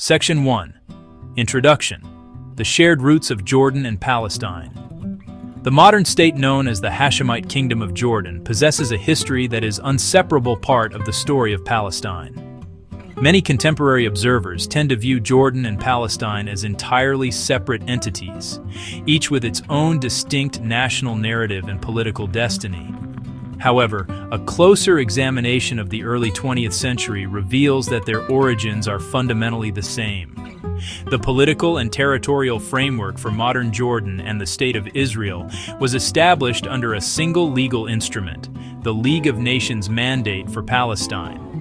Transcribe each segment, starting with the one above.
Section 1. Introduction. The shared roots of Jordan and Palestine. The modern state known as the Hashemite Kingdom of Jordan possesses a history that is an inseparable part of the story of Palestine. Many contemporary observers tend to view Jordan and Palestine as entirely separate entities, each with its own distinct national narrative and political destiny. However, a closer examination of the early 20th century reveals that their origins are fundamentally the same. The political and territorial framework for modern Jordan and the State of Israel was established under a single legal instrument, the League of Nations Mandate for Palestine.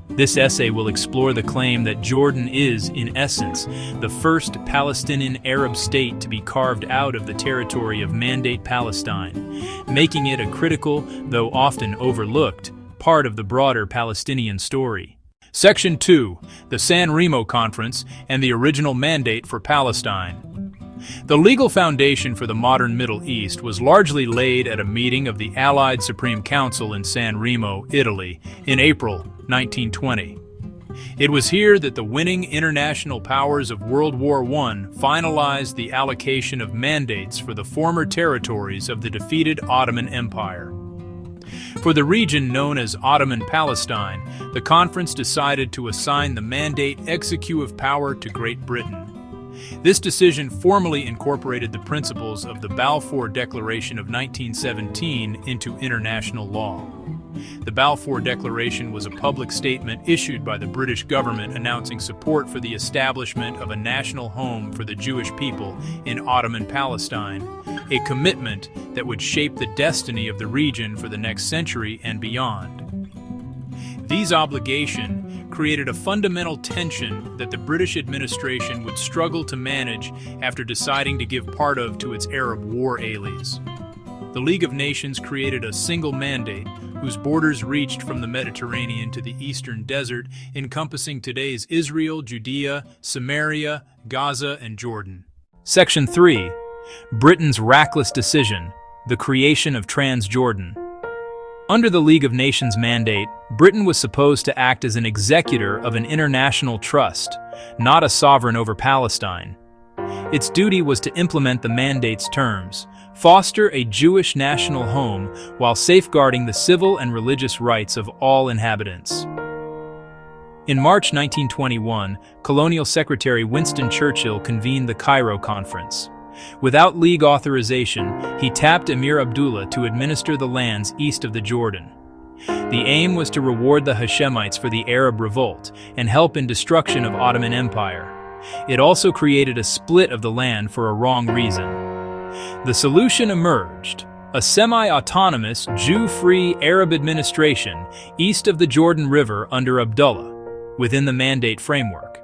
This essay will explore the claim that Jordan is, in essence, the first Palestinian Arab state to be carved out of the territory of Mandate Palestine, making it a critical, though often overlooked, part of the broader Palestinian story. Section 2. The San Remo Conference and the original Mandate for Palestine. The legal foundation for the modern Middle East was largely laid at a meeting of the Allied Supreme Council in San Remo, Italy, in April 1920. It was here that the winning international powers of World War I finalized the allocation of mandates for the former territories of the defeated Ottoman Empire. For the region known as Ottoman Palestine, the conference decided to assign the mandate executive power to Great Britain. This decision formally incorporated the principles of the Balfour Declaration of 1917 into international law. The Balfour Declaration was a public statement issued by the British government announcing support for the establishment of a national home for the Jewish people in Ottoman Palestine, a commitment that would shape the destiny of the region for the next century and beyond. These obligations created a fundamental tension that the British administration would struggle to manage after deciding to give part of to its Arab war allies. The League of Nations created a single mandate whose borders reached from the Mediterranean to the eastern desert, encompassing today's Israel, Judea, Samaria, Gaza, and Jordan. Section 3. Britain's Reckless Decision, the Creation of Transjordan. Under the League of Nations mandate, Britain was supposed to act as an executor of an international trust, not a sovereign over Palestine. Its duty was to implement the mandate's terms, foster a Jewish national home while safeguarding the civil and religious rights of all inhabitants. In March 1921, Colonial Secretary Winston Churchill convened the Cairo Conference. Without League authorization, he tapped Emir Abdullah to administer the lands east of the Jordan. The aim was to reward the Hashemites for the Arab revolt and help in destruction of Ottoman Empire. It also created a split of the land for a wrong reason. The solution emerged: a semi-autonomous, Jew-free Arab administration east of the Jordan River under Abdullah, within the mandate framework.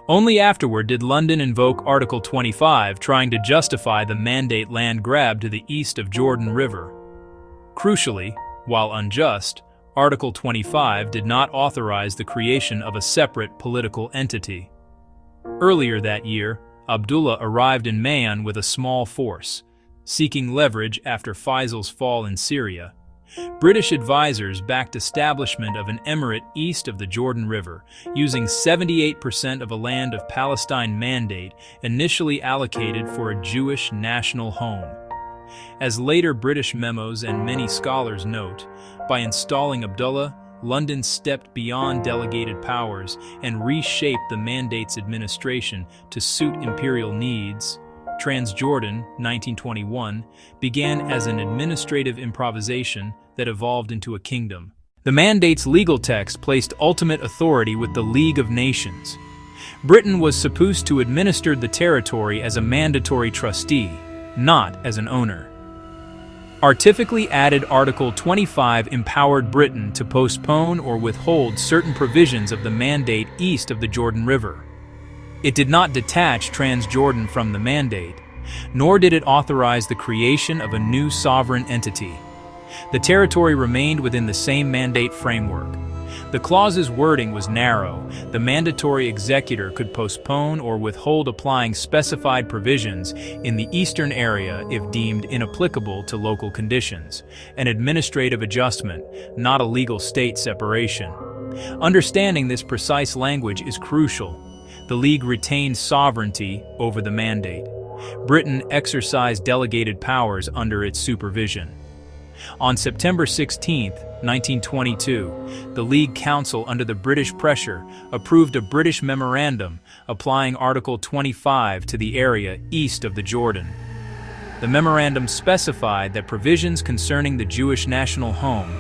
Only afterward did London invoke Article 25, trying to justify the mandate land grab to the east of Jordan River. Crucially, while unjust, Article 25 did not authorize the creation of a separate political entity. Earlier that year, Abdullah arrived in Mayan with a small force, seeking leverage after Faisal's fall in Syria. British advisors backed establishment of an emirate east of the Jordan River, using 78% of a land of Palestine Mandate initially allocated for a Jewish national home. As later British memos and many scholars note, by installing Abdullah, London stepped beyond delegated powers and reshaped the mandate's administration to suit imperial needs. Transjordan, 1921, began as an administrative improvisation that evolved into a kingdom. The mandate's legal text placed ultimate authority with the League of Nations. Britain was supposed to administer the territory as a mandatory trustee, not as an owner. Artificially added Article 25 empowered Britain to postpone or withhold certain provisions of the mandate east of the Jordan River. It did not detach Transjordan from the mandate, nor did it authorize the creation of a new sovereign entity. The territory remained within the same mandate framework. The clause's wording was narrow. The mandatory executor could postpone or withhold applying specified provisions in the eastern area if deemed inapplicable to local conditions, an administrative adjustment, not a legal state separation. Understanding this precise language is crucial. the League retained sovereignty over the Mandate. Britain exercised delegated powers under its supervision. On September 16, 1922, the League Council, under the British pressure, approved a British memorandum applying Article 25 to the area east of the Jordan. The memorandum specified that provisions concerning the Jewish national home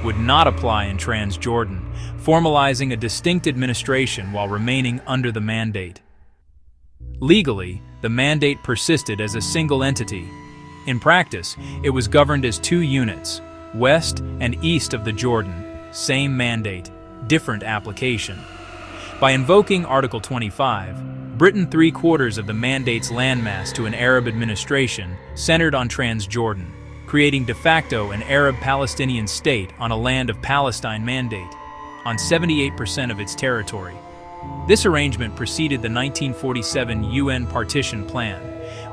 would not apply in Transjordan, formalizing a distinct administration while remaining under the Mandate. Legally, the Mandate persisted as a single entity. In practice, it was governed as two units, west and east of the Jordan, same mandate, different application. By invoking Article 25, Britain 3/4 of the Mandate's landmass to an Arab administration centered on Transjordan, creating de facto an Arab Palestinian state on a land of Palestine Mandate, on 78% of its territory. This arrangement preceded the 1947 UN partition plan,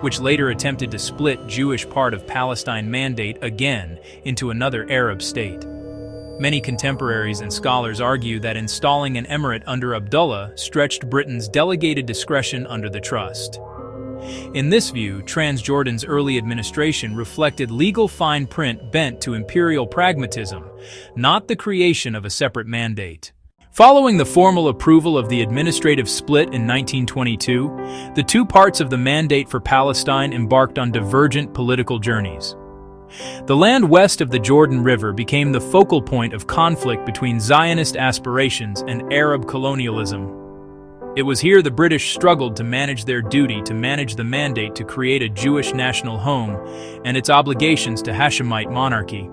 which later attempted to split Jewish part of Palestine Mandate again into another Arab state. Many contemporaries and scholars argue that installing an emirate under Abdullah stretched Britain's delegated discretion under the trust. In this view, Transjordan's early administration reflected legal fine print bent to imperial pragmatism, not the creation of a separate mandate. Following the formal approval of the administrative split in 1922, the two parts of the Mandate for Palestine embarked on divergent political journeys. The land west of the Jordan River became the focal point of conflict between Zionist aspirations and Arab colonialism. It was here the British struggled to manage their duty to manage the Mandate to create a Jewish national home and its obligations to Hashemite monarchy,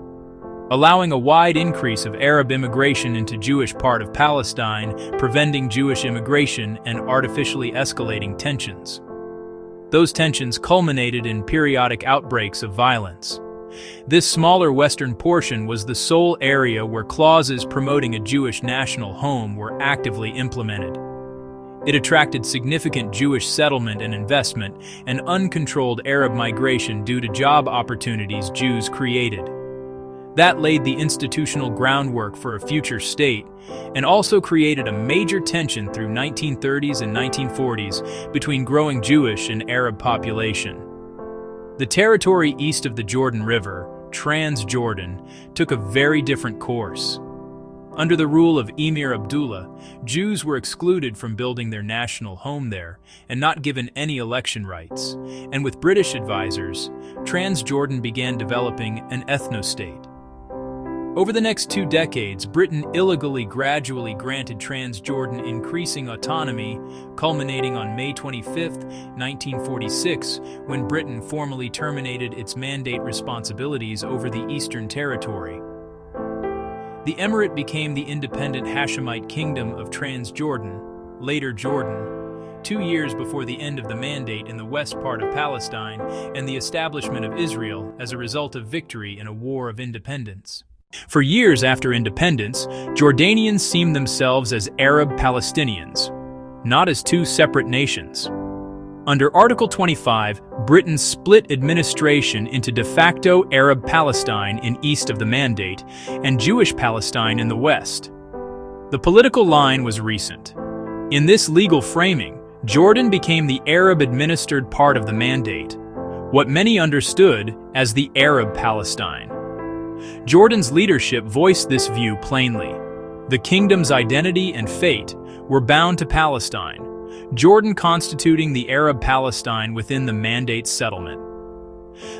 allowing a wide increase of Arab immigration into Jewish part of Palestine, preventing Jewish immigration and artificially escalating tensions. Those tensions culminated in periodic outbreaks of violence. This smaller western portion was the sole area where clauses promoting a Jewish national home were actively implemented. It attracted significant Jewish settlement and investment and uncontrolled Arab migration due to job opportunities Jews created. That laid the institutional groundwork for a future state and also created a major tension through 1930s and 1940s between growing Jewish and Arab population. The territory east of the Jordan River, Transjordan, took a very different course. Under the rule of Emir Abdullah, Jews were excluded from building their national home there and not given any election rights, and with British advisors, Transjordan began developing an ethno-state. Over the next 2 decades, Britain illegally gradually granted Transjordan increasing autonomy, culminating on May 25, 1946, when Britain formally terminated its mandate responsibilities over the Eastern Territory. The emirate became the independent Hashemite Kingdom of Transjordan, later Jordan, 2 years before the end of the Mandate in the west part of Palestine and the establishment of Israel as a result of victory in a war of independence. For years after independence, Jordanians seen themselves as Arab Palestinians, not as two separate nations. Under Article 25, Britain split administration into de facto Arab Palestine in east of the Mandate and Jewish Palestine in the west. The political line was recent. In this legal framing, Jordan became the Arab-administered part of the Mandate, what many understood as the Arab Palestine. Jordan's leadership voiced this view plainly. The kingdom's identity and fate were bound to Palestine, Jordan constituting the Arab Palestine within the Mandate settlement.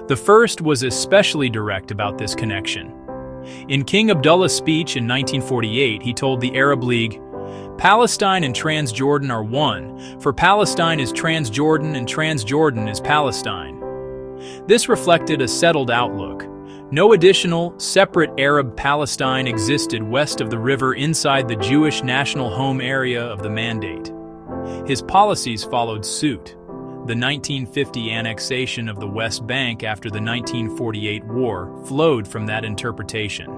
The first was especially direct about this connection. In King Abdullah's speech in 1948, he told the Arab League, "Palestine and Transjordan are one, for Palestine is Transjordan and Transjordan is Palestine." This reflected a settled outlook. No additional, separate Arab Palestine existed west of the river inside the Jewish national home area of the Mandate. His policies followed suit. The 1950 annexation of the West Bank after the 1948 war flowed from that interpretation.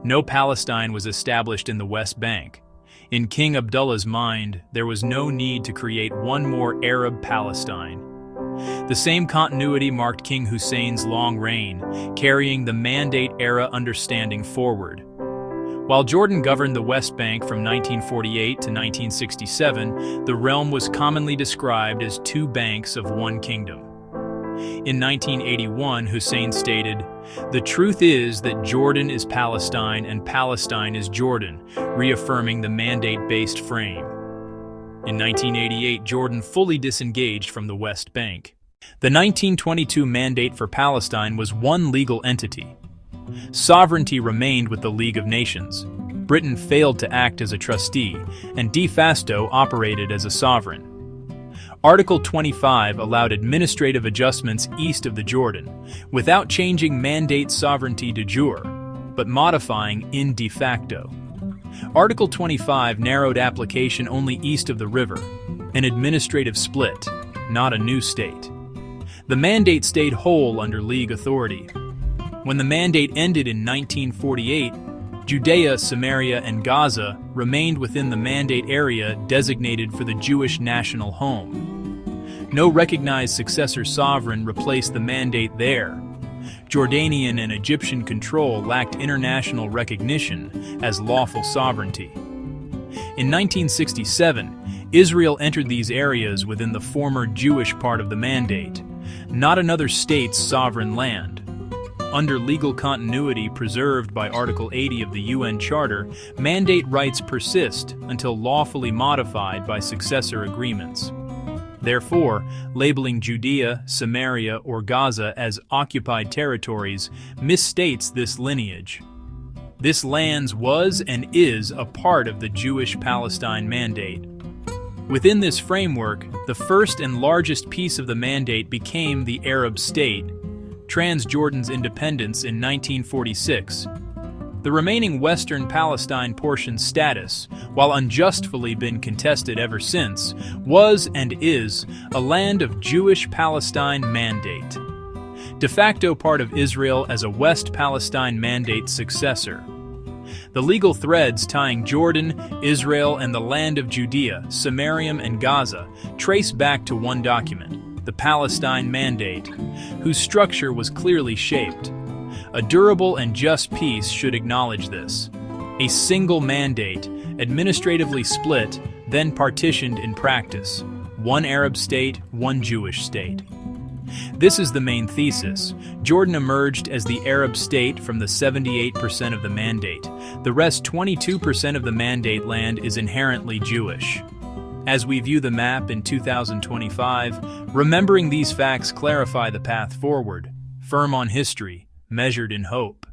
No Palestine was established in the West Bank. In King Abdullah's mind, there was no need to create one more Arab Palestine. The same continuity marked King Hussein's long reign, carrying the Mandate-era understanding forward. While Jordan governed the West Bank from 1948 to 1967, the realm was commonly described as two banks of one kingdom. In 1981, Hussein stated, "The truth is that Jordan is Palestine and Palestine is Jordan," reaffirming the mandate-based frame. In 1988, Jordan fully disengaged from the West Bank. The 1922 Mandate for Palestine was one legal entity. Sovereignty remained with the League of Nations. Britain failed to act as a trustee, and de facto operated as a sovereign. Article 25 allowed administrative adjustments east of the Jordan, without changing mandate sovereignty de jure, but modifying in de facto. Article 25 narrowed application only east of the river, an administrative split, not a new state. The mandate stayed whole under League authority. When the mandate ended in 1948, Judea, Samaria, and Gaza remained within the mandate area designated for the Jewish national home. No recognized successor sovereign replaced the mandate there. Jordanian and Egyptian control lacked international recognition as lawful sovereignty. In 1967, Israel entered these areas within the former Jewish part of the mandate, not another state's sovereign land. Under legal continuity preserved by Article 80 of the UN Charter, mandate rights persist until lawfully modified by successor agreements. Therefore, labeling Judea, Samaria, or Gaza as occupied territories misstates this lineage. This land was and is a part of the Jewish Palestine Mandate. Within this framework, the first and largest piece of the mandate became the Arab state, Transjordan's independence in 1946. The remaining Western Palestine portion's status, while unjustly been contested ever since, was and is a land of Jewish Palestine Mandate. De facto part of Israel as a West Palestine Mandate successor. The legal threads tying Jordan, Israel, and the land of Judea, Samaria, and Gaza trace back to one document, the Palestine Mandate, whose structure was clearly shaped. A durable and just peace should acknowledge this. A single mandate, administratively split, then partitioned in practice. One Arab state, one Jewish state. This is the main thesis. Jordan emerged as the Arab state from the 78% of the mandate. The rest 22% of the mandate land is inherently Jewish. As we view the map in 2025, remembering these facts clarify the path forward, firm on history, measured in hope.